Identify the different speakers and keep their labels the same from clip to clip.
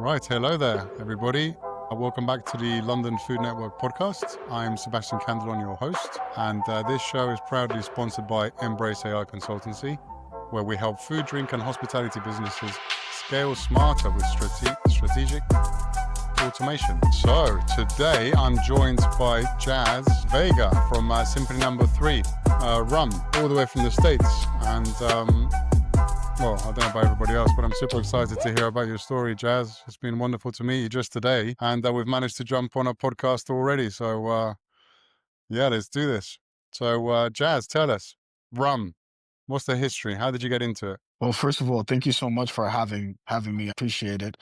Speaker 1: Right, hello there, everybody. Welcome back to the London Food Network podcast. I'm Sebastian Candelon, your host, and this show is proudly sponsored by Embrace AI Consultancy, where we help food, drink, and hospitality businesses scale smarter with strategic automation. So today I'm joined by Jaaz Vega from Symphony No. 3, Rum, all the way from the States, and well, I don't know about everybody else, but I'm super excited to hear about your story, Jaaz. It's been wonderful to meet you just today, and we've managed to jump on a podcast already. So, yeah, let's do this. So, Jaaz, tell us, rum. What's the history? How did you get into it?
Speaker 2: Well, first of all, thank you so much for having me. I appreciate it.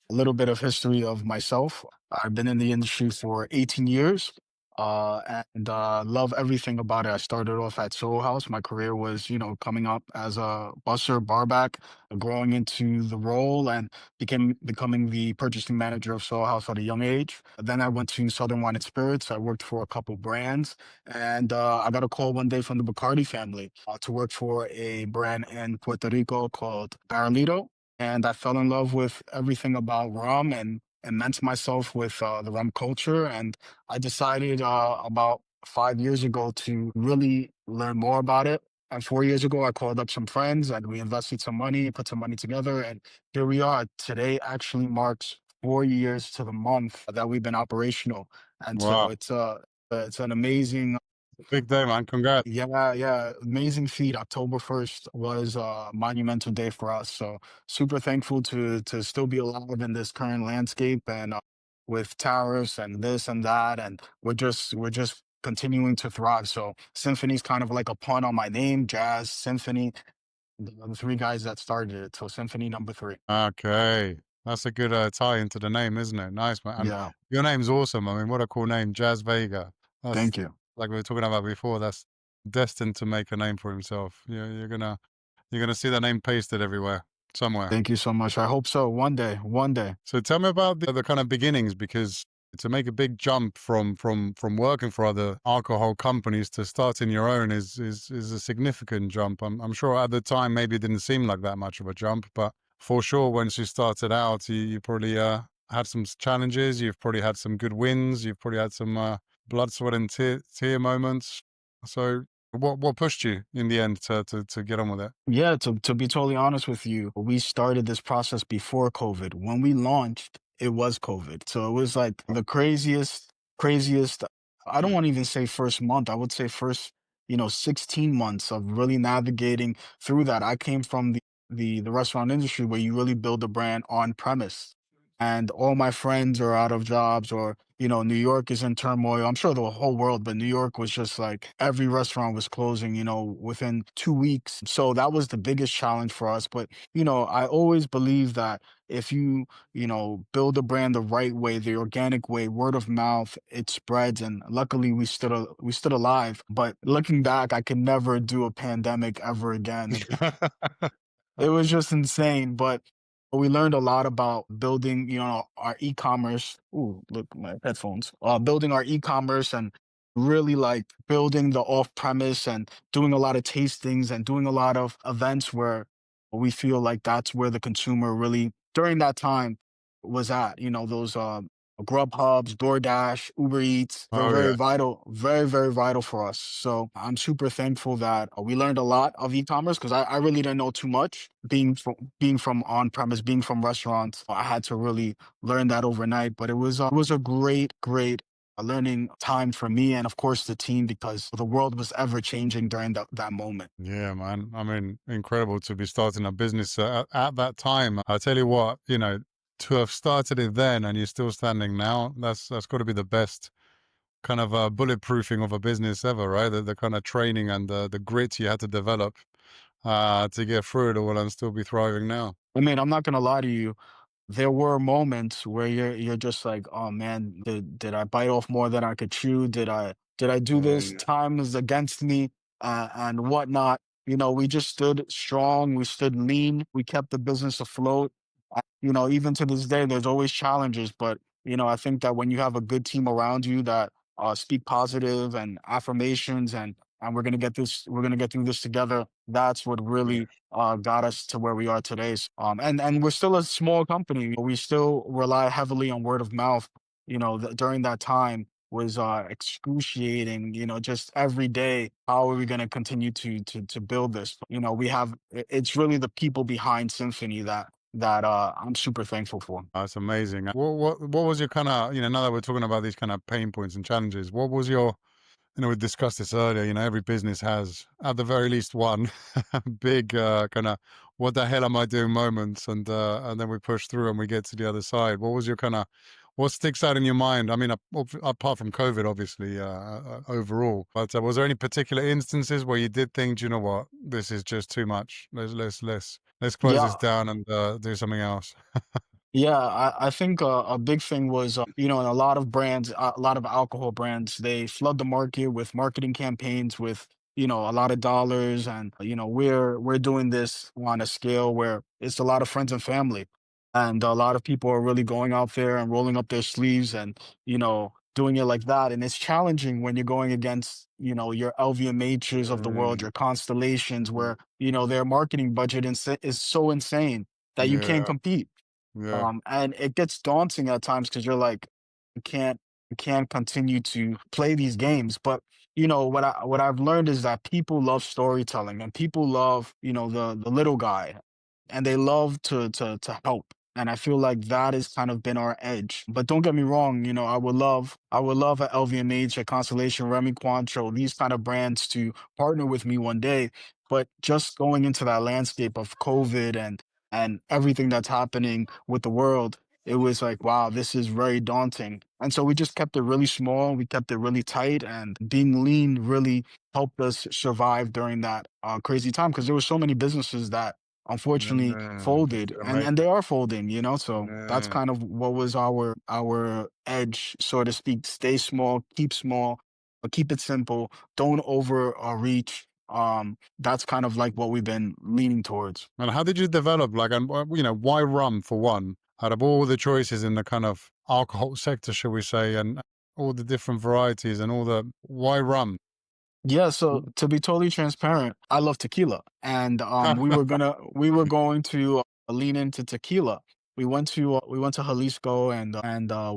Speaker 2: A little bit of history of myself. I've been in the industry for 18 years, and love everything about it. I started off at Soho House. My career was, coming up as a busser, barback, growing into the role, and becoming the purchasing manager of Soho House at a young age. Then I went to Southern Wine and Spirits. I worked for a couple brands, and I got a call one day from the Bacardi family to work for a brand in Puerto Rico called Barralito, and I fell in love with everything about rum and immersed myself with the rum culture. And I decided about 5 years ago to really learn more about it. And 4 years ago, I called up some friends and we invested some money, put some money together, and here we are. Today actually marks 4 years to the month that we've been operational, and so
Speaker 1: Wow,
Speaker 2: it's an amazing.
Speaker 1: big day, man. Congrats.
Speaker 2: Yeah, yeah, amazing feat. October 1st was a monumental day for us. So super thankful to still be alive in this current landscape, and with tariffs and this and that, and we're just continuing to thrive. So Symphony's kind of like a pun on my name, Jazz Symphony, the three guys that started it. So Symphony number three.
Speaker 1: Okay, that's a good tie into the name, isn't it? Nice, man. And
Speaker 2: Yeah,
Speaker 1: your name's awesome. I mean, what a cool name, Jaaz Vega. That's
Speaker 2: thank you.
Speaker 1: like we were talking about before. That's destined to make a name for himself. You're gonna see that name pasted everywhere, somewhere.
Speaker 2: Thank you so much. I hope so. One day, one day.
Speaker 1: So tell me about the kind of beginnings, because to make a big jump from working for other alcohol companies to starting your own is a significant jump. I'm sure at the time maybe it didn't seem like that much of a jump, but for sure once you started out, you probably had some challenges. You've probably had some good wins. You've probably had some blood, sweat, and tear moments. So what pushed you in the end to get on with it?
Speaker 2: Yeah, to be totally honest with you, we started this process before COVID. When we launched, it was COVID. So it was like the craziest, I don't want to even say first month. I would say first, 16 months of really navigating through that. I came from the restaurant industry where you really build a brand on premise. And all my friends are out of jobs, or New York is in turmoil. I'm sure the whole world, but New York was just like every restaurant was closing, within 2 weeks. So that was the biggest challenge for us. But, I always believe that if you build a brand the right way, the organic way, word of mouth, it spreads. And luckily we stood alive. But looking back, I could never do a pandemic ever again. It was just insane, but we learned a lot about building, our e-commerce. Ooh, look, my headphones. Building our e-commerce and really like building the off-premise and doing a lot of tastings and doing a lot of events where we feel like that's where the consumer really during that time was at. Those Grubhubs, DoorDash, Uber Eats, they're
Speaker 1: Oh yeah.
Speaker 2: very vital, very, very vital for us. So I'm super thankful that we learned a lot of e-commerce because I really didn't know too much. Being from on-premise, being from restaurants, I had to really learn that overnight. But it was a great, great learning time for me and of course the team because the world was ever changing during that moment.
Speaker 1: Yeah, man. I mean, incredible to be starting a business at that time. I tell you what, to have started it then and you're still standing now, that's got to be the best kind of bulletproofing of a business ever, right? The kind of training and the grit you had to develop to get through it all and still be thriving now.
Speaker 2: I mean, I'm not gonna lie to you. There were moments where you're just like, oh man, did I bite off more than I could chew? Did I do
Speaker 1: Oh
Speaker 2: this?
Speaker 1: yeah.
Speaker 2: Time is against me, and whatnot. We just stood strong. We stood lean. We kept the business afloat. Even to this day, there's always challenges, but I think that when you have a good team around you that speak positive and affirmations and and we're gonna get through this together. That's what
Speaker 1: Yeah.
Speaker 2: really got us to where we are today. And we're still a small company. We still rely heavily on word of mouth. During that time was excruciating. Just every day, how are we going to continue to build this? It's really the people behind Symphony that I'm super thankful for.
Speaker 1: That's amazing. What was your kind of, now that we're talking about these kind of pain points and challenges, what was your, we discussed this earlier, every business has at the very least one big kind of what the hell am I doing moments, and then we push through and we get to the other side. What was your kind of, what sticks out in your mind? I mean, apart from COVID, obviously, overall, but was there any particular instances where you did think, you know what, this is just too much. Let's close this
Speaker 2: Yeah,
Speaker 1: down and do something else.
Speaker 2: Yeah, I think a big thing was, a lot of brands, a lot of alcohol brands, they flood the market with marketing campaigns with, a lot of dollars. And, we're doing this on a scale where it's a lot of friends and family. And a lot of people are really going out there and rolling up their sleeves and, doing it like that. And it's challenging when you're going against, your LVMHs of the world,
Speaker 1: Mm,
Speaker 2: your Constellations, where, their marketing budget is so insane that you can't
Speaker 1: yeah,
Speaker 2: compete.
Speaker 1: yeah.
Speaker 2: And it gets daunting at times because you're like, you can't you can't continue to play these games. But what I've learned is that people love storytelling and people love, the little guy, and they love to help. And I feel like that has kind of been our edge. But don't get me wrong, I would love at LVMH, at Constellation, Remy Cointreau, these kind of brands to partner with me one day. But just going into that landscape of COVID and everything that's happening with the world, it was like, wow, this is very daunting. And so we just kept it really small. We kept it really tight, and being lean really helped us survive during that crazy time because there were so many businesses that unfortunately
Speaker 1: Just
Speaker 2: folded,
Speaker 1: gonna
Speaker 2: and
Speaker 1: make
Speaker 2: they
Speaker 1: it.
Speaker 2: are folding. So that's
Speaker 1: Yeah.
Speaker 2: kind of what was our edge, so to speak. Stay small, but keep it simple. Don't over reach. That's kind of like what we've been leaning towards.
Speaker 1: And how did you develop, like, and why rum for one? Out of all the choices in the kind of alcohol sector, shall we say, and all the different varieties and all the, why rum?
Speaker 2: Yeah, so to be totally transparent, I love tequila, and we were going to lean into tequila. We went to Jalisco, and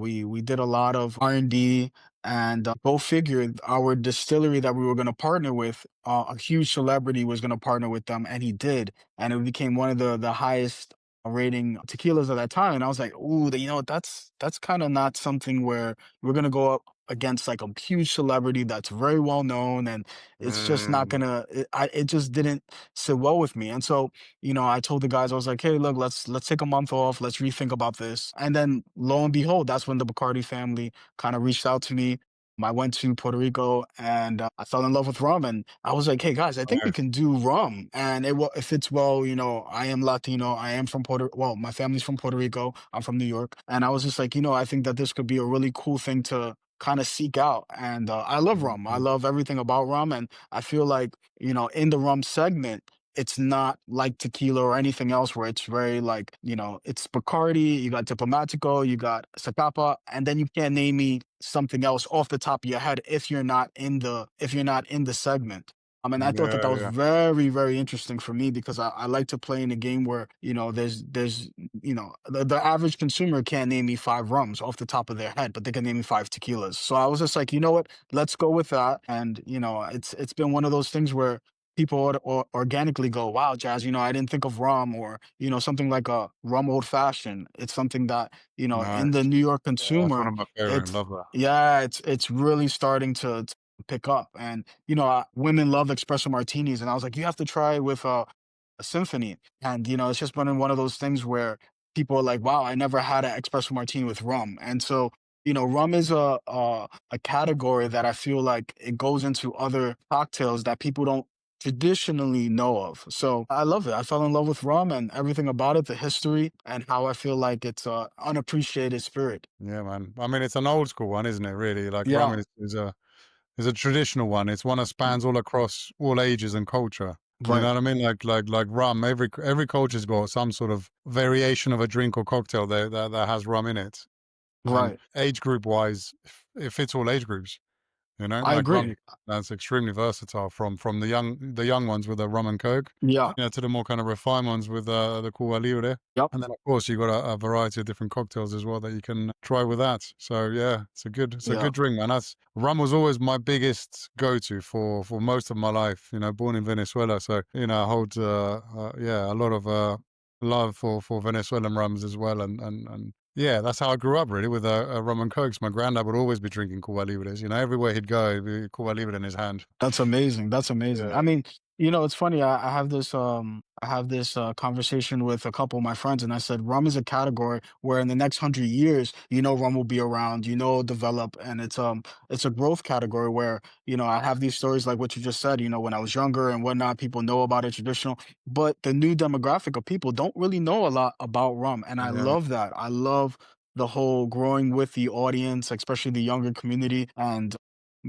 Speaker 2: we did a lot of R&D, and go figure, our distillery that we were going to partner with, a huge celebrity was going to partner with them, and he did, and it became one of the highest rating tequilas at that time. And I was like, ooh, that's kind of not something where we're going to go up against like a huge celebrity that's very well known, and it's just not
Speaker 1: Mm,
Speaker 2: gonna it just didn't sit well with me. And so I told the guys, I was like, hey, look, let's take a month off, let's rethink about this. And then lo and behold, that's when the Bacardi family kind of reached out to me. I went to Puerto Rico, and I fell in love with rum, and I was like, hey guys, I think we
Speaker 1: nice.
Speaker 2: can do rum, and it fits well. I am Latino, I am from my family's from Puerto Rico, I'm from New York, and I was just like, I think that this could be a really cool thing to kind of seek out. And I love rum. I
Speaker 1: Mhm.
Speaker 2: love everything about rum. And I feel like, in the rum segment, it's not like tequila or anything else where it's very like, it's Bacardi, you got Diplomatico, you got Zacapa, and then you can't name me something else off the top of your head if you're not in the segment. And I thought that
Speaker 1: Yeah,
Speaker 2: was
Speaker 1: yeah,
Speaker 2: very, very interesting for me because I like to play in a game where, there's the average consumer can't name me five rums off the top of their head, but they can name me five tequilas. So I was just like, you know what, let's go with that. And it's been one of those things where people organically go, wow, Jazz, I didn't think of rum, or something like a rum old fashioned. It's something that in the
Speaker 1: nice.
Speaker 2: New York
Speaker 1: Yeah, that's one
Speaker 2: consumer,
Speaker 1: of my favorite.
Speaker 2: it's
Speaker 1: Love that.
Speaker 2: yeah, it's really starting to pick up. And women love espresso martinis, and I was like, you have to try it with a Symphony. And it's just been one of those things where people are like, wow, I never had an espresso martini with rum. And so rum is a category that I feel like it goes into other cocktails that people don't traditionally know of. So I love it. I fell in love with rum and everything about it, the history, and how I feel like it's a unappreciated spirit.
Speaker 1: Yeah, man. I mean, it's an old school one, isn't it? Really, like rum
Speaker 2: Yeah.
Speaker 1: is a traditional one. It's one that spans all across all ages and culture. You know
Speaker 2: Right.
Speaker 1: what I mean? Like rum. Every culture's got some sort of variation of a drink or cocktail that has rum in it. And
Speaker 2: Right.
Speaker 1: age group wise, it fits all age groups. You know,
Speaker 2: I
Speaker 1: like rum
Speaker 2: agree.
Speaker 1: that's extremely versatile from the young ones with the rum and coke,
Speaker 2: Yeah.
Speaker 1: to the more kind of refined ones with the Cuba Libre.
Speaker 2: Yep.
Speaker 1: And then of course you've got a variety of different cocktails as well that you can try with that. So yeah, it's a
Speaker 2: Yeah.
Speaker 1: good drink, man. That's rum was always my biggest go-to for most of my life. You know, born in Venezuela, so I hold a lot of love for Venezuelan rums as well, and yeah, that's how I grew up really with rum and cokes. My granddad would always be drinking Cuba Libres. You know, everywhere he'd go, he'd be Cuba Libre in his hand.
Speaker 2: That's amazing. That's amazing.
Speaker 1: Yeah,
Speaker 2: I mean, it's funny. I have this conversation with a couple of my friends, and I said rum is a category where in the next 100 years, rum will be around, develop, and it's a growth category where I have these stories like what you just said. When I was younger and whatnot, people know about it traditional, but the new demographic of people don't really know a lot about rum, and I
Speaker 1: yeah.
Speaker 2: love that. I love the whole growing with the audience, especially the younger community, and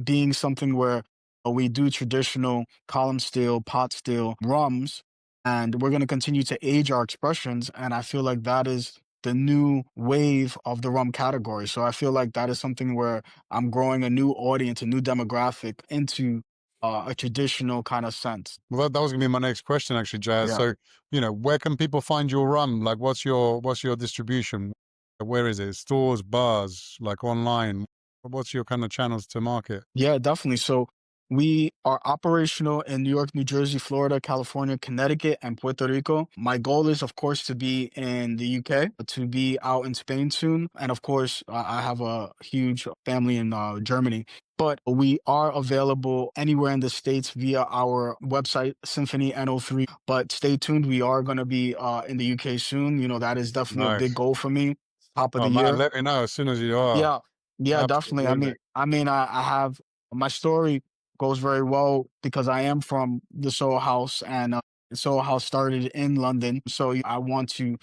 Speaker 2: being something where we do traditional column still, pot still rums, and we're going to continue to age our expressions. And I feel like that is the new wave of the rum category. So I feel like that is something where I'm growing a new audience, a new demographic into a traditional kind of sense.
Speaker 1: Well, that was gonna be my next question, actually, Jazz.
Speaker 2: Yeah.
Speaker 1: So, where can people find your rum? Like, what's your distribution? Where is it? Stores, bars, like online? What's your kind of channels to market?
Speaker 2: Yeah, definitely. So we are operational in New York, New Jersey, Florida, California, Connecticut, and Puerto Rico. My goal is, of course, to be in the UK, to be out in Spain soon. And of course, I have a huge family in Germany. But we are available anywhere in the States via our website, Symphony No. But stay tuned. We are going to be in the UK soon. That is definitely a big
Speaker 1: Nice.
Speaker 2: goal for me. Top of
Speaker 1: Oh
Speaker 2: the
Speaker 1: man,
Speaker 2: year.
Speaker 1: let me know as soon as you are.
Speaker 2: Yeah, yeah, definitely. I
Speaker 1: Absolutely.
Speaker 2: mean, I have my story goes very well because I am from the Soho House, and Soho House started in London. So I want to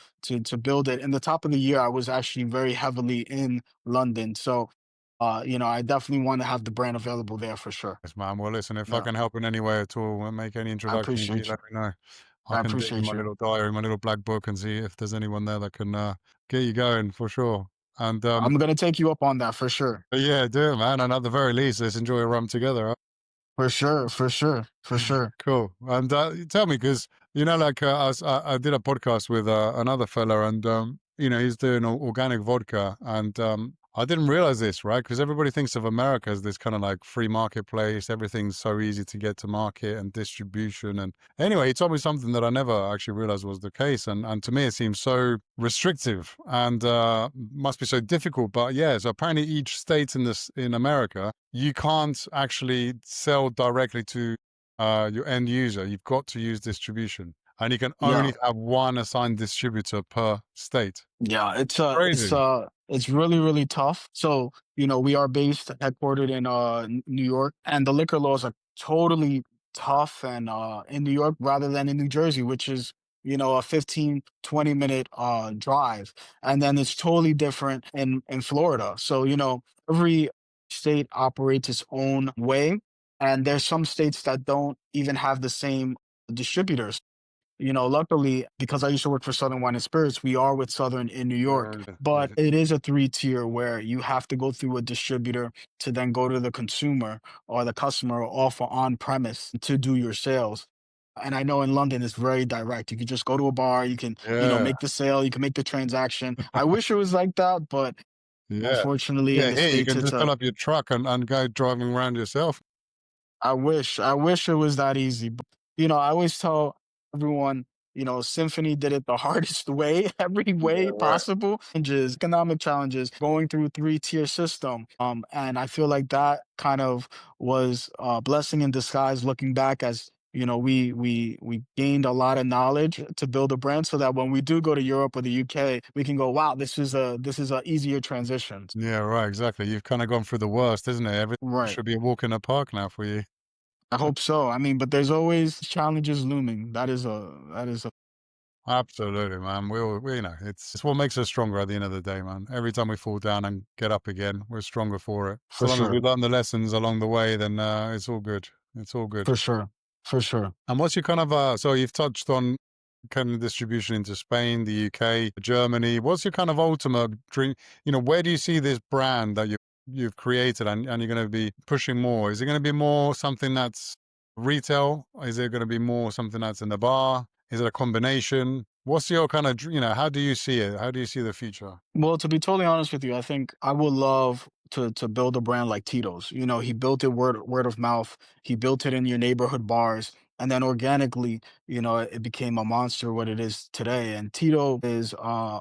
Speaker 2: build it. In the top of the year, I was actually very heavily in London. So, I definitely want to have the brand available there for sure.
Speaker 1: Yes, man. Well, listen, if I
Speaker 2: Yeah,
Speaker 1: can help in any way at all and make any
Speaker 2: I
Speaker 1: introductions, you
Speaker 2: appreciate you.
Speaker 1: let me know. I
Speaker 2: I
Speaker 1: can dig in
Speaker 2: appreciate
Speaker 1: my
Speaker 2: you.
Speaker 1: little diary, my little black book, and see if there's anyone there that can get you going for sure. And
Speaker 2: I'm gonna take you up on that for sure.
Speaker 1: yeah, do it, man. And at the very least, let's enjoy a rum together.
Speaker 2: For sure, for sure, for sure.
Speaker 1: Cool. And tell me, because like I did a podcast with another fella, and he's doing organic vodka, and I didn't realize this, right? Because everybody thinks of America as this kind of like free marketplace. Everything's so easy to get to market and distribution. And anyway, he told me something that I never actually realized was the case, and to me it seems so restrictive and must be so difficult. But yeah, so apparently each state in America, you can't actually sell directly to your end user. You've got to use distribution, and you can
Speaker 2: Yeah.
Speaker 1: only have one assigned distributor per state.
Speaker 2: Yeah,
Speaker 1: Crazy.
Speaker 2: it's really, really tough. So, we are based headquartered in New York, and the liquor laws are totally tough and in New York rather than in New Jersey, which is, a 15-20 minute drive. And then it's totally different in Florida. So, every state operates its own way, and there's some states that don't even have the same distributors. Luckily, because I used to work for Southern Wine and Spirits, we are with Southern in New York, but it is a three-tier where you have to go through a distributor to then go to the consumer or the customer or offer on premise to do your sales. And I know in London it's very direct. You can just go to a bar, you can,
Speaker 1: Yeah.
Speaker 2: make the sale, you can make the transaction. I wish it was like that, but
Speaker 1: Yeah.
Speaker 2: unfortunately in
Speaker 1: Yeah.
Speaker 2: the
Speaker 1: Here you
Speaker 2: States
Speaker 1: can
Speaker 2: it's
Speaker 1: just
Speaker 2: a
Speaker 1: fill up your truck and go driving around yourself.
Speaker 2: I wish it was that easy. But, I always tell everyone, Symphony did it the hardest way, every
Speaker 1: Yeah,
Speaker 2: way
Speaker 1: right.
Speaker 2: possible. And just economic challenges, going through three-tier system. And I feel like that kind of was a blessing in disguise looking back as we gained a lot of knowledge to build a brand so that when we do go to Europe or the UK, we can go, wow, this is a easier transition.
Speaker 1: Yeah, right. Exactly. You've kind of gone through the worst, isn't it? Everything
Speaker 2: Right.
Speaker 1: should be a walk in the park now for you.
Speaker 2: I hope so. I mean, but there's always challenges looming. That is a
Speaker 1: Absolutely, man. It's what makes us stronger at the end of the day, man. Every time we fall down and get up again, we're stronger for it. So
Speaker 2: for
Speaker 1: long as we
Speaker 2: sure.
Speaker 1: learn the lessons along the way, then it's all good. It's all good.
Speaker 2: For sure. For sure.
Speaker 1: And what's your kind of so you've touched on kind of distribution into Spain, the UK, Germany. What's your kind of ultimate dream? Where do you see this brand that you've created, and you're going to be pushing more? Is it going to be more something that's retail? Is it going to be more something that's in the bar? Is it a combination? What's your kind of, how do you see it? How do you see the future?
Speaker 2: Well, to be totally honest with you, I think I would love to build a brand like Tito's. You know, he built it word of mouth. He built it in your neighborhood bars, and then organically, it became a monster what it is today. And Tito is a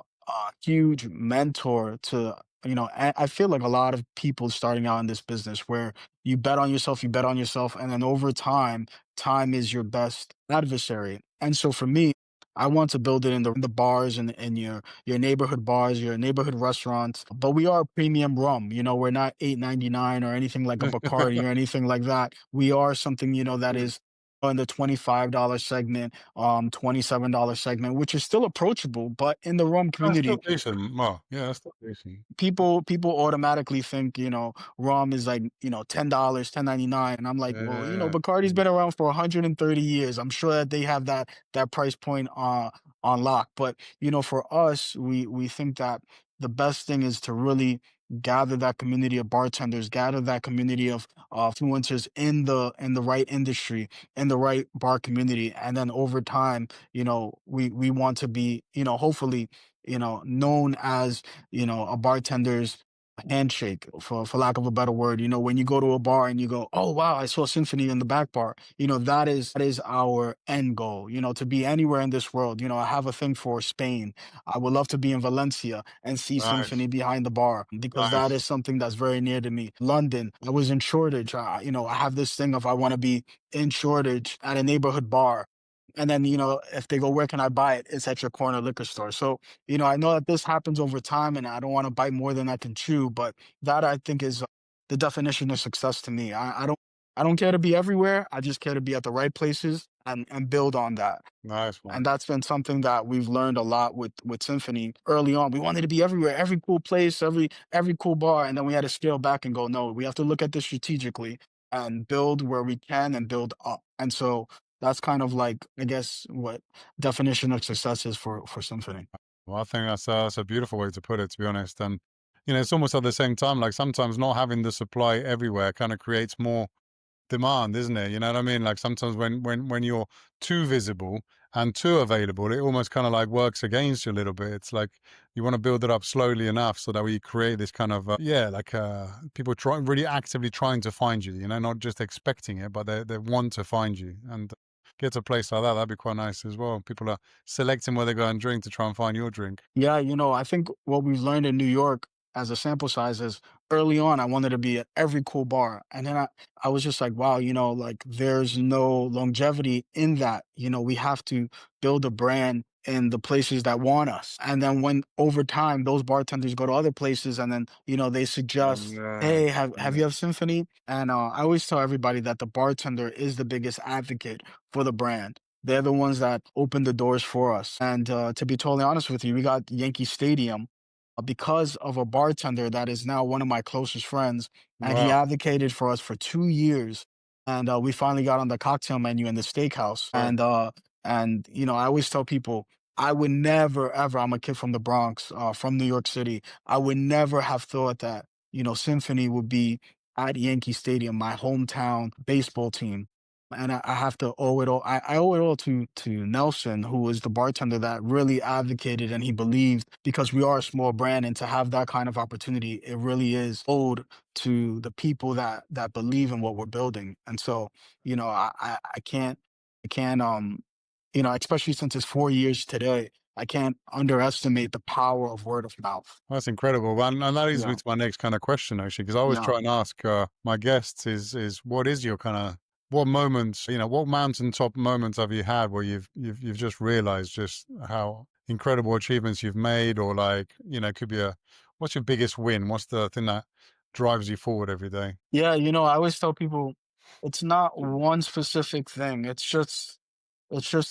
Speaker 2: huge mentor to, I feel like a lot of people starting out in this business where you bet on yourself, and then over time, time is your best adversary. And so for me, I want to build it in the bars and in your neighborhood bars, your neighborhood restaurants. But we are premium rum. We're not 8.99 or anything like a Bacardi or anything like that. We are something, that
Speaker 1: Yeah.
Speaker 2: is in the $25 segment, $27 segment, which is still approachable, but in the rum
Speaker 1: That's still
Speaker 2: community,
Speaker 1: decent. Well, yeah, that's still decent.
Speaker 2: people automatically think, rum is like, $10, 10.99. And I'm like, well,
Speaker 1: Yeah.
Speaker 2: Bacardi's been around for 130 years. I'm sure that they have that price point on lock. But for us, we think that the best thing is to really gather that community of bartenders, gather that community of influencers in the right industry, in the right bar community. And then over time, we want to be, hopefully, known as, a bartender's handshake, for lack of a better word. When you go to a bar and you go, oh wow, I saw Symphony in the back bar. That is our end goal, to be anywhere in this world. I have a thing for Spain. I would love to be in Valencia and see
Speaker 1: Nice.
Speaker 2: Symphony behind the bar, because that
Speaker 1: Nice.
Speaker 2: is something that's very near to me. London, I was in Shoreditch. I have this thing of I want to be in Shoreditch at a neighborhood bar. And then, if they go, where can I buy it? It's at your corner liquor store. So, I know that this happens over time, and I don't want to bite more than I can chew, but that, I think, is the definition of success to me. I don't care to be everywhere. I just care to be at the right places and build on that.
Speaker 1: Nice one.
Speaker 2: And that's been something that we've learned a lot with Symphony early on. We wanted to be everywhere, every cool place, every cool bar, and then we had to scale back and go, no, we have to look at this strategically and build where we can and build up. And so that's kind of like, I guess, what definition of success is for Symphony.
Speaker 1: Well, I think that's a beautiful way to put it, to be honest. And it's almost at the same time, like sometimes not having the supply everywhere kind of creates more demand, isn't it? You know what I mean? Like sometimes when you're too visible and too available, it almost kind of like works against you a little bit. It's like you want to build it up slowly enough so that we create this kind of people really actively trying to find you. Not just expecting it, but they want to find you, and get to a place like that. That'd be quite nice as well. People are selecting where they go and drink to try and find your drink.
Speaker 2: Yeah, I think what we've learned in New York as a sample size is early on, I wanted to be at every cool bar. And then I was just like, wow, like there's no longevity in that. We have to build a brand in the places that want us. And then when over time, those bartenders go to other places and then, they suggest,
Speaker 1: Yeah.
Speaker 2: hey, have you have Symphony? And I always tell everybody that the bartender is the biggest advocate for the brand. They're the ones that opened the doors for us. And to be totally honest with you, we got Yankee Stadium because of a bartender that is now one of my closest friends. And he
Speaker 1: Wow.
Speaker 2: advocated for us for 2 years. And we finally got on the cocktail menu in the steakhouse.
Speaker 1: Right.
Speaker 2: And I always tell people, I would never, ever, I'm a kid from the Bronx, from New York City. I would never have thought that, Symphony would be at Yankee Stadium, my hometown baseball team. And I have to owe it all. I owe it all to Nelson, who was the bartender that really advocated and he believed, because we are a small brand, and to have that kind of opportunity, it really is owed to the people that believe in what we're building. And so, I can't, especially since it's 4 years today, I can't underestimate the power of word of mouth.
Speaker 1: That's incredible. And that leads me
Speaker 2: Yeah.
Speaker 1: to my next kind of question, actually, because I always
Speaker 2: Yeah.
Speaker 1: try and ask my guests is what is your kind of what moments, what mountaintop moments have you had where you've just realized just how incredible achievements you've made, or like, it could be what's your biggest win? What's the thing that drives you forward every day?
Speaker 2: Yeah, I always tell people it's not one specific thing. It's just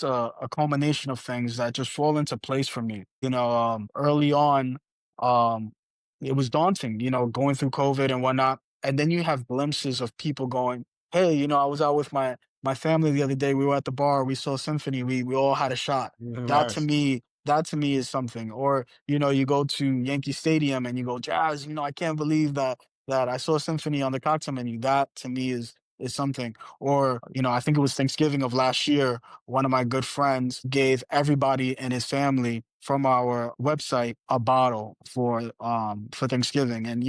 Speaker 2: a culmination of things that just fall into place for me. Early on, um, it was daunting, going through COVID and whatnot. And then you have glimpses of people going, hey, I was out with my family the other day. We were at the bar, we saw Symphony, we all had a shot.
Speaker 1: Nice.
Speaker 2: That to me is something. Or, you go to Yankee Stadium and you go, Jazz, I can't believe that that I saw Symphony on the cocktail menu. That to me is something. Or, I think it was Thanksgiving of last year, one of my good friends gave everybody in his family from our website a bottle for Thanksgiving. And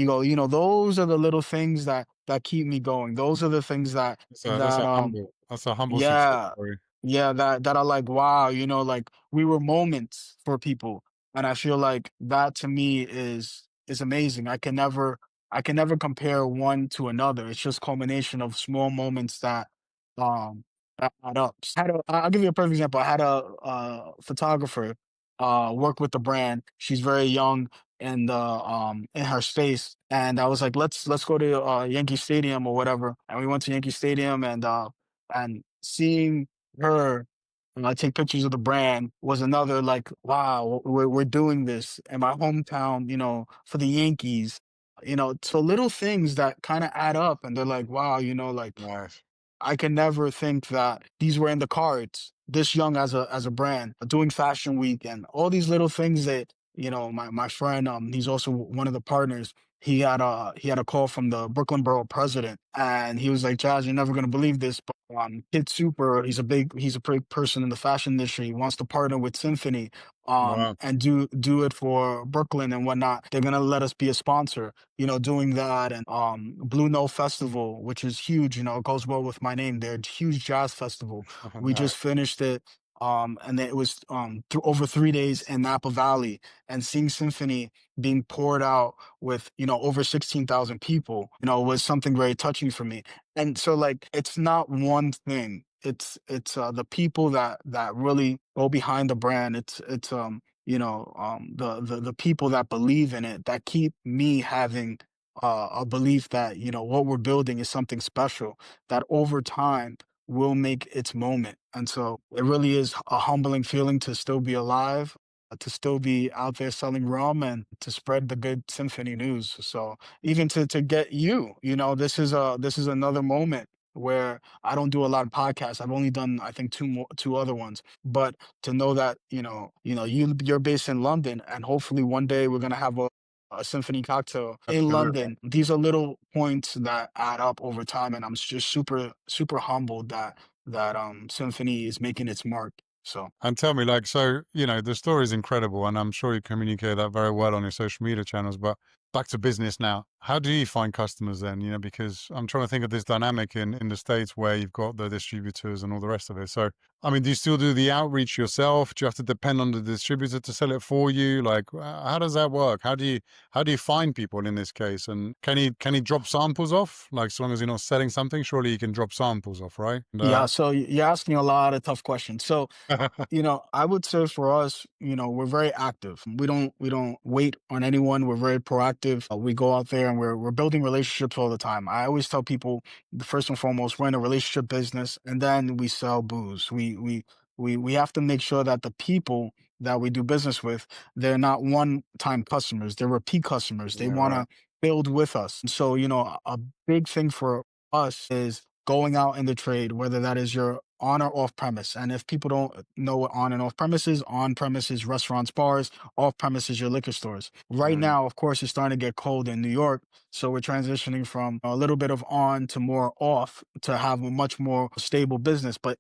Speaker 2: those are the little things that keep me going. Those are the things
Speaker 1: That's
Speaker 2: that
Speaker 1: a humble success
Speaker 2: yeah,
Speaker 1: story.
Speaker 2: yeah, that are like, wow, like we were moments for people. And I feel like that to me is amazing. I can never compare one to another. It's just culmination of small moments that add up. I'll give you a perfect example. I had a photographer work with the brand. She's very young in her space. And I was like, let's go to Yankee Stadium or whatever. And we went to Yankee Stadium and seeing her take pictures of the brand was another like, wow, we're doing this in my hometown, for the Yankees. So little things that kind of add up, and they're like, wow, like
Speaker 1: Nice.
Speaker 2: I can never think that these were in the cards this young as a brand, doing Fashion Week and all these little things that, my friend, he's also one of the partners. He had a call from the Brooklyn Borough president, and he was like, Jazz, you're never gonna believe this, but Kid Super, he's a big person in the fashion industry. He wants to partner with Symphony
Speaker 1: Wow.
Speaker 2: and do it for Brooklyn and whatnot. They're gonna let us be a sponsor, doing that. And Blue Note Festival, which is huge, it goes well with my name. They're a huge jazz festival.
Speaker 1: Oh,
Speaker 2: We
Speaker 1: nice.
Speaker 2: just finished it. And it was over 3 days in Napa Valley, and seeing Symphony being poured out with, over 16,000 people, was something very touching for me. And so like it's not one thing. It's the people that really go behind the brand. It's the people that believe in it that keep me having a belief that what we're building is something special that over time will make its moment. And so it really is a humbling feeling to still be alive, to still be out there selling rum and to spread the good symphony news. So even to get this is another moment where I don't do a lot of podcasts. I've only done I think two other ones. But to know that, you're based in London, and hopefully one day we're gonna have a symphony cocktail in
Speaker 1: Absolutely.
Speaker 2: London. These are little points that add up over time, and I'm just super, super humbled that Symphony is making its mark. So
Speaker 1: And tell me, like, so, the story is incredible, and I'm sure you communicate that very well on your social media channels. But back to business now. How do you find customers then? Because I'm trying to think of this dynamic in the States where you've got the distributors and all the rest of it. So, I mean, do you still do the outreach yourself? Do you have to depend on the distributor to sell it for you? Like, how does that work? How do you find people in this case? And can he drop samples off? Like, so long as you're not selling something, surely you can drop samples off, right? And,
Speaker 2: yeah, so you're asking a lot of tough questions. So I would say for us, we're very active. We don't wait on anyone. We're very proactive. We go out there and we're building relationships all the time. I always tell people, the first and foremost, we're in a relationship business, and then we sell booze. We have to make sure that the people that we do business with, they're not one-time customers. They're repeat customers. They
Speaker 1: Yeah,
Speaker 2: want
Speaker 1: right.
Speaker 2: to build with us. So, a big thing for us is going out in the trade, whether that is your on or off premise. And if people don't know what on premises restaurants, bars, off premises your liquor stores. Right
Speaker 1: Mm,
Speaker 2: now, of course, it's starting to get cold in New York. So we're transitioning from a little bit of on to more off to have a much more stable business. But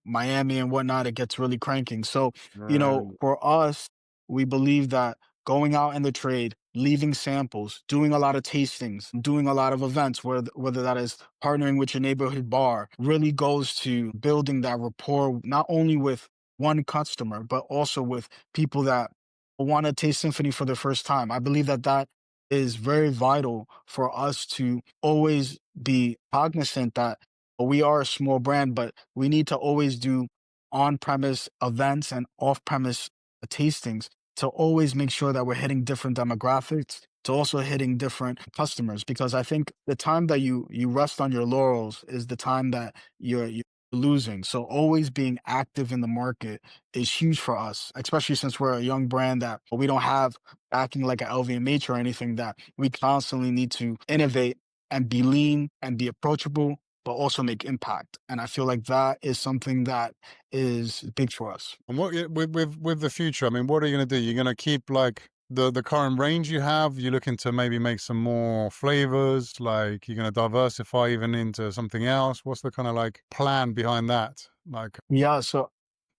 Speaker 2: Miami and whatnot, it gets really cranking. So,
Speaker 1: mm,
Speaker 2: for us, we believe that going out in the trade, leaving samples, doing a lot of tastings, doing a lot of events, whether that is partnering with your neighborhood bar, really goes to building that rapport, not only with one customer, but also with people that want to taste symphony for the first time. I believe that is very vital for us to always be cognizant that we are a small brand, but we need to always do on-premise events and off-premise tastings to always make sure that we're hitting different demographics, to also hitting different customers. Because I think the time that you rest on your laurels is the time that you're losing. So always being active in the market is huge for us, especially since we're a young brand that we don't have backing like an LVMH or anything, that we constantly need to innovate and be lean and be approachable, but also make impact. And I feel like that is something that is big for us.
Speaker 1: And what with the future? I mean, what are you going to do? You're going to keep like the current range you have, you're looking to maybe make some more flavors, like you're going to diversify even into something else? What's the kind of like plan behind that? Like,
Speaker 2: Yeah, so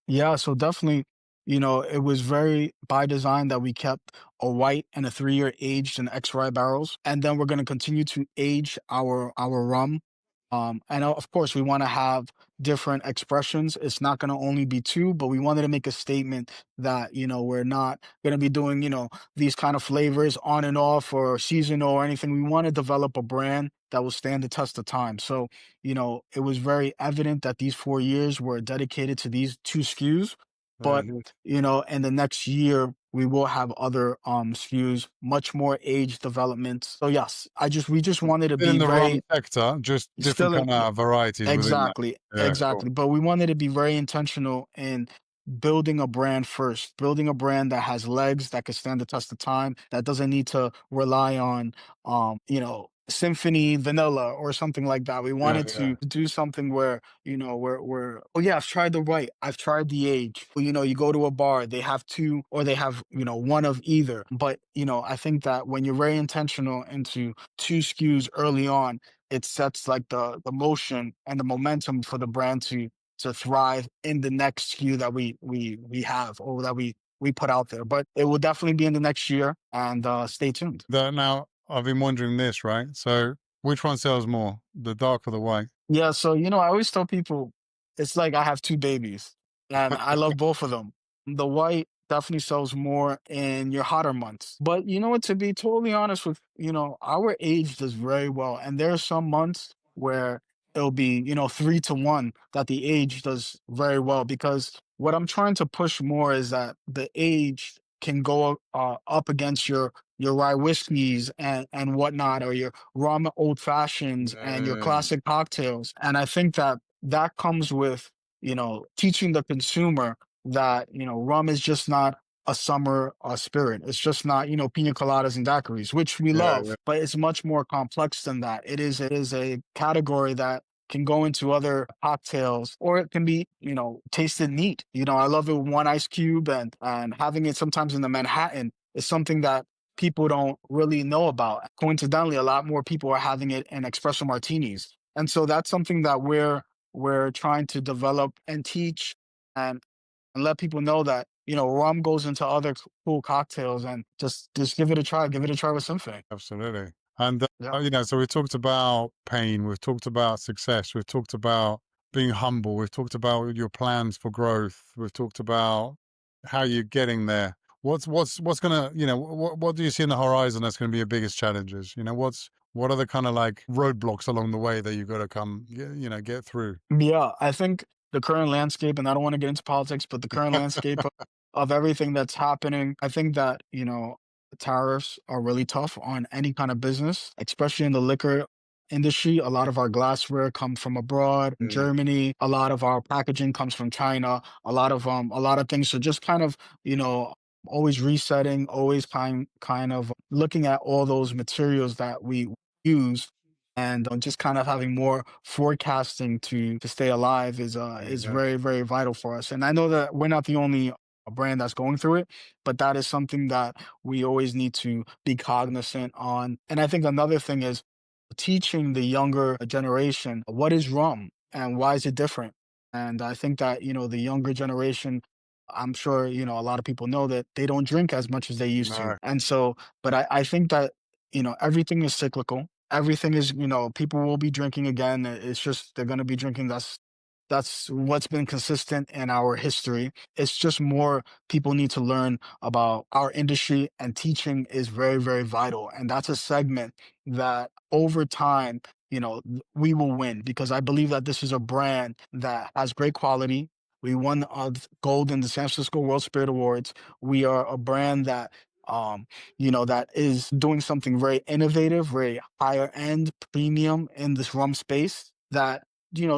Speaker 2: Yeah, so definitely, it was very by design that we kept a white and a 3-year aged in X rye barrels, and then we're going to continue to age our rum. And of course, we want to have different expressions. It's not going to only be two, but we wanted to make a statement that we're not going to be doing these kind of flavors on and off or seasonal or anything. We want to develop a brand that will stand the test of time. So it was very evident that these 4 years were dedicated to these two SKUs.
Speaker 1: very
Speaker 2: But,
Speaker 1: good.
Speaker 2: in the next year, we will have other SKUs, much more age developments. So yes, we just wanted to
Speaker 1: Still in
Speaker 2: be
Speaker 1: the rum
Speaker 2: very
Speaker 1: sector, just different
Speaker 2: still in
Speaker 1: kind of varieties within that.
Speaker 2: exactly,
Speaker 1: Yeah, cool.
Speaker 2: exactly. But we wanted to be very intentional in building a brand first, building a brand that has legs that could stand the test of time, that doesn't need to rely on, Symphony Vanilla or something like that. We
Speaker 1: Yeah,
Speaker 2: wanted
Speaker 1: yeah.
Speaker 2: to do something where, oh yeah, I've tried the white, I've tried the age. Well, you go to a bar, they have two or they have, one of either. But, I think that when you're very intentional into two SKUs early on, it sets like the motion and the momentum for the brand to thrive in the next SKU that we have or that we put out there. But it will definitely be in the next year, and stay tuned.
Speaker 1: Now, I've been wondering this, right? So, which one sells more, the dark or the white?
Speaker 2: Yeah, so I always tell people it's like I have two babies, and I love both of them. The white definitely sells more in your hotter months. But you know what, to be totally honest with, our age does very well. And there are some months where it'll be, 3 to 1 that the age does very well. Because what I'm trying to push more is that the age can go up against your rye whiskeys and whatnot, or your rum old fashions and your
Speaker 1: Yeah,
Speaker 2: classic cocktails. And I think that that comes with, teaching the consumer that, rum is just not a summer spirit. It's just not, pina coladas and daiquiris, which we
Speaker 1: yeah, yeah,
Speaker 2: love, but it's much more complex than that. It is a category that can go into other cocktails, or it can be, tasted neat. I love it with one ice cube, and having it sometimes in the Manhattan is something that people don't really know about. Coincidentally, a lot more people are having it in espresso martinis. And so that's something that we're trying to develop and teach, and let people know that, rum goes into other cool cocktails, and just give it a try. Give it a try with Symphony.
Speaker 1: absolutely. And,
Speaker 2: Yeah.
Speaker 1: so we talked about pain, we've talked about success, we've talked about being humble, we've talked about your plans for growth, we've talked about how you're getting there. What's gonna, what do you see in the horizon that's gonna be your biggest challenges? What are the kind of like roadblocks along the way that you've got to get through?
Speaker 2: Yeah, I think the current landscape, and I don't want to get into politics, but the current landscape of everything that's happening, I think that, tariffs are really tough on any kind of business, especially in the liquor industry. A lot of our glassware comes from abroad,
Speaker 1: Mm,
Speaker 2: Germany. A lot of our packaging comes from China. A lot of things. So just kind of, always resetting, always kind of looking at all those materials that we use, and just kind of having more forecasting to stay alive is
Speaker 1: yeah,
Speaker 2: very, very vital for us. And I know that we're not the only brand that's going through it, but that is something that we always need to be cognizant on. And I think another thing is teaching the younger generation what is rum and why is it different. And I think that, the younger generation, I'm sure, a lot of people know that they don't drink as much as they used to.
Speaker 1: no,
Speaker 2: And so, but I think that, everything is cyclical. Everything is, people will be drinking again. It's just they're going to be drinking. That's what's been consistent in our history. It's just more people need to learn about our industry, and teaching is very, very vital. And that's a segment that over time, we will win, because I believe that this is a brand that has great quality. We won gold in the San Francisco World Spirit Awards. We are a brand that, that is doing something very innovative, very higher end, premium in this rum space, that,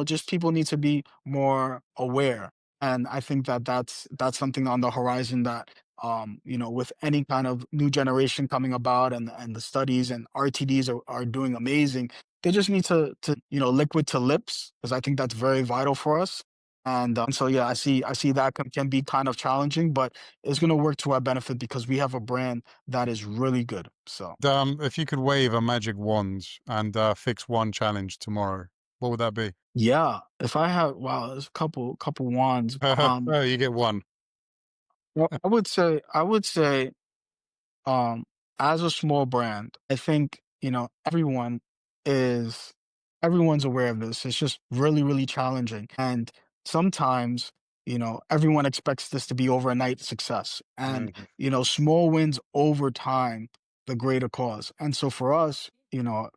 Speaker 2: just people need to be more aware. And I think that that's something on the horizon that, with any kind of new generation coming about, and the studies and RTDs are doing amazing. They just need to liquid to lips, because I think that's very vital for us. And so yeah, I see that can be kind of challenging, but it's gonna work to our benefit because we have a brand that is really good. So
Speaker 1: If you could wave a magic wand and fix one challenge tomorrow, what would that be?
Speaker 2: yeah, if I have wow, there's a couple wands.
Speaker 1: Oh, you get one.
Speaker 2: Well, I would say um, as a small brand, I think, is everyone's aware of this. It's just really, really challenging. And sometimes, everyone expects this to be overnight success. And,
Speaker 1: Mhm.
Speaker 2: small wins over time, the greater cause. And so for us,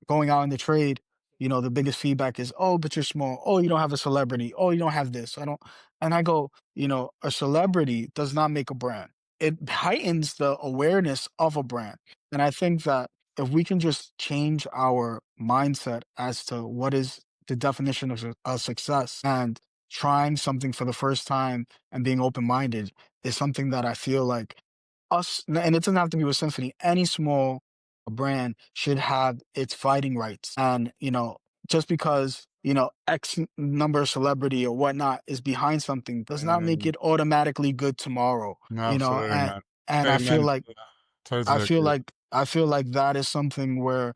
Speaker 2: going out in the trade, the biggest feedback is, oh, but you're small. Oh, you don't have a celebrity. Oh, you don't have this. I don't. And I go, a celebrity does not make a brand. It heightens the awareness of a brand. And I think that if we can just change our mindset as to what is the definition of a success, and trying something for the first time and being open minded is something that I feel like and it doesn't have to be with Symphony, any small brand should have its fighting rights. And, just because, number of celebrity or whatnot is behind something does not make
Speaker 1: Mm,
Speaker 2: it automatically good tomorrow, you know,
Speaker 1: absolutely,
Speaker 2: and
Speaker 1: man.
Speaker 2: and I feel
Speaker 1: Amen
Speaker 2: like
Speaker 1: to that. Totally
Speaker 2: I feel like that is something where,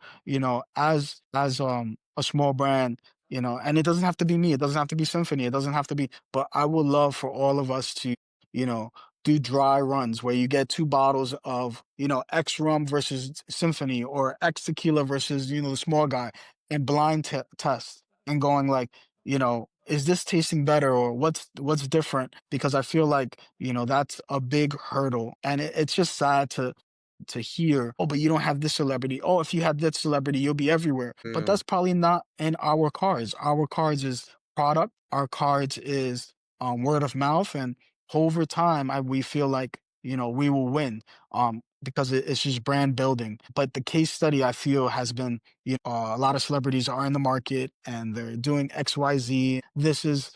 Speaker 2: as a small brand, and it doesn't have to be me, it doesn't have to be Symphony, it doesn't have to be, but I would love for all of us to, you know, do dry runs where you get two bottles of, X rum versus Symphony, or X tequila versus, the small guy, and blind test and going like, is this tasting better, or what's different? Because I feel like, that's a big hurdle, and it's just sad to hear, oh, but you don't have this celebrity. Oh, if you had that celebrity, you'll be everywhere. But
Speaker 1: Mm,
Speaker 2: that's probably not in our cards. Our cards is product. Our cards is word of mouth, and over time, we feel like, we will win. Because it's just brand building. But the case study, I feel, has been, a lot of celebrities are in the market and they're doing X Y Z. This is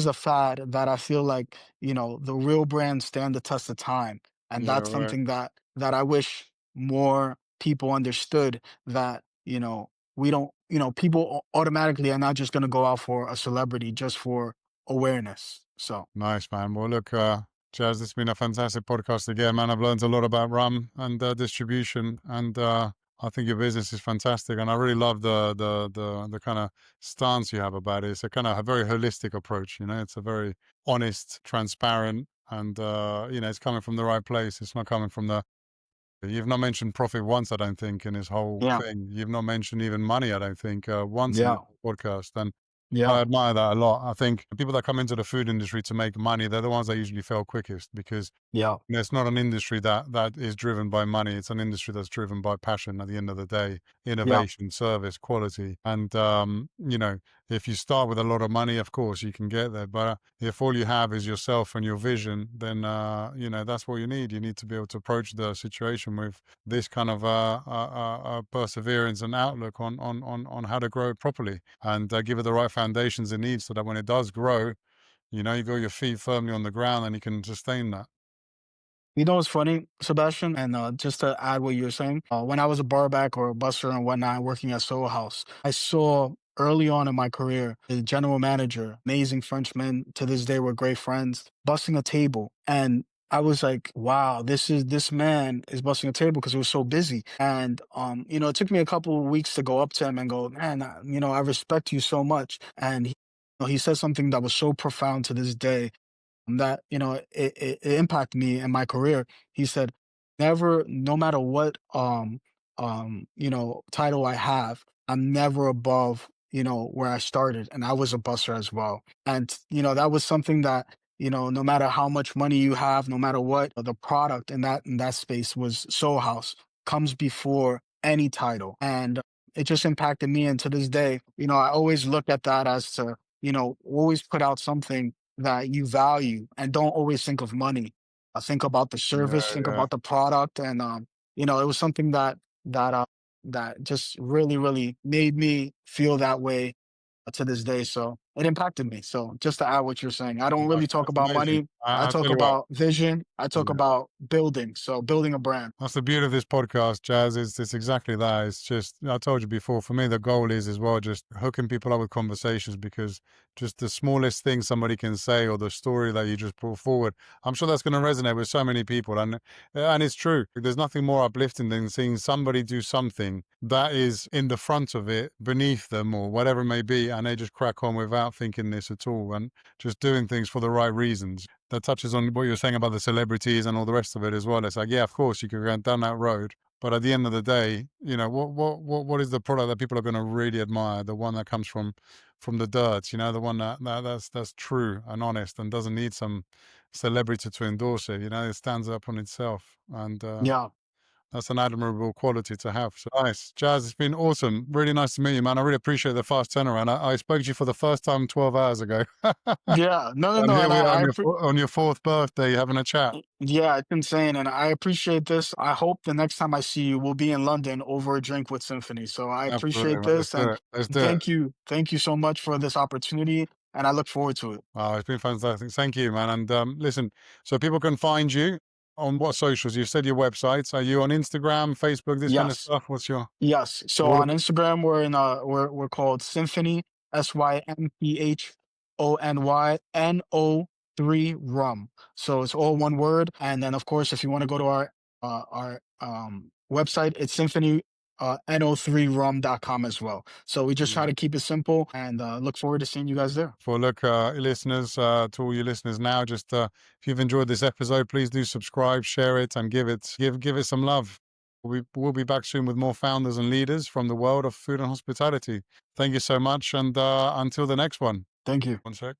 Speaker 2: a fad that I feel like, the real brands stand the test of time, and
Speaker 1: yeah,
Speaker 2: that's
Speaker 1: right.
Speaker 2: something that I wish more people understood, that, we don't, people automatically are not just going to go out for a celebrity just for awareness. So,
Speaker 1: Nice, man. Well, look, Jazz, this has been a fantastic podcast again, man. I've learned a lot about rum and distribution, and I think your business is fantastic. And I really love the kind of stance you have about it. It's a kind of a very holistic approach. It's a very honest, transparent, and it's coming from the right place. It's not coming from the. You've not mentioned profit once, I don't think, in this whole
Speaker 2: yeah,
Speaker 1: thing. You've not mentioned even money, I don't think, once in
Speaker 2: yeah,
Speaker 1: this podcast. And
Speaker 2: yeah,
Speaker 1: I admire that a lot. I think the people that come into the food industry to make money, they're the ones that usually fail quickest because
Speaker 2: yeah,
Speaker 1: it's not an industry that is driven by money. It's an industry that's driven by passion at the end of the day,
Speaker 2: yeah.
Speaker 1: innovation, service, quality. And, if you start with a lot of money, of course, you can get there. But if all you have is yourself and your vision, then, that's what you need. You need to be able to approach the situation with this kind of perseverance and outlook on how to grow it properly and give it the right foundations it needs so that when it does grow, you got your feet firmly on the ground and you can sustain that.
Speaker 2: You know what's funny, Sebastian? And just to add what you were saying, when I was a barback or a busser and whatnot, working at Soho House, I saw early on in my career the general manager, amazing Frenchman, to this day we're great friends, busting a table. And I was like, wow, this man is busting a table because it was so busy. And it took me a couple of weeks to go up to him and go, man, I respect you so much. And he said something that was so profound to this day, that it impacted me in my career. He said, never, no matter what title I have, I'm never above, where I started, and I was a busser as well. And that was something that, no matter how much money you have, no matter what, the product in that space was Soul House, comes before any title. And it just impacted me, and to this day, I always look at that as to, always put out something that you value, and don't always think of money. Think about the service,
Speaker 1: Yeah,
Speaker 2: think
Speaker 1: yeah.
Speaker 2: about the product, and it was something that just really, really made me feel that way to this day. So it impacted me. So just to add what you're saying, I don't really talk
Speaker 1: That's
Speaker 2: about
Speaker 1: amazing.
Speaker 2: money. I
Speaker 1: I'll
Speaker 2: talk
Speaker 1: tell you what.
Speaker 2: about vision. I talk
Speaker 1: Yeah.
Speaker 2: about building. So building a brand.
Speaker 1: That's the beauty of this podcast, Jazz. It's exactly that. It's just, I told you before, for me, the goal is as well just hooking people up with conversations, because just the smallest thing somebody can say or the story that you just put forward, I'm sure that's going to resonate with so many people. And it's true. There's nothing more uplifting than seeing somebody do something that is in the front of it, beneath them or whatever it may be, and they just crack on without thinking this at all and just doing things for the right reasons. That touches on what you were saying about the celebrities and all the rest of it as well. It's like, yeah, of course you could go down that road, but at the end of the day, you know, what is the product that people are going to really admire? The one that comes from the dirt, you know, the one that's true and honest and doesn't need some celebrity to endorse it. You know, it stands up on itself, and
Speaker 2: Yeah.
Speaker 1: that's an admirable quality to have. So nice, Jazz. It's been awesome. Really nice to meet you, man. I really appreciate the fast turnaround. I spoke to you for the first time 12 hours ago.
Speaker 2: Yeah. No, no,
Speaker 1: And
Speaker 2: no.
Speaker 1: here
Speaker 2: And
Speaker 1: we are
Speaker 2: I,
Speaker 1: on on your fourth birthday, having a chat.
Speaker 2: yeah, it's insane. And I appreciate this. I hope the next time I see you, we'll be in London over a drink with Symphony. So I
Speaker 1: Absolutely,
Speaker 2: appreciate
Speaker 1: man. Let's
Speaker 2: this.
Speaker 1: do
Speaker 2: And
Speaker 1: it. Let's do it.
Speaker 2: thank you. Thank you so much for this opportunity. And I look forward to it.
Speaker 1: Oh, it's been fantastic. Thank you, man. And listen, so people can find you on what socials? You said your websites. Are you on Instagram, Facebook, this kind of
Speaker 2: Yes.
Speaker 1: stuff? What's your
Speaker 2: Yes. So
Speaker 1: all
Speaker 2: on
Speaker 1: of
Speaker 2: Instagram, we're called Symphony, Symphony No 3 rum. So it's all one word. And then of course, if you want to go to our website, it's Symphony No3rum.com as well. So we just try
Speaker 1: it?
Speaker 2: to keep it simple and look forward to seeing you guys there.
Speaker 1: For look, listeners, to all you listeners now, just if you've enjoyed this episode, please do subscribe, share it, and give it some love. We'll be back soon with more founders and leaders from the world of food and hospitality. Thank you so much, and until the next one.
Speaker 2: Thank you.
Speaker 1: One sec.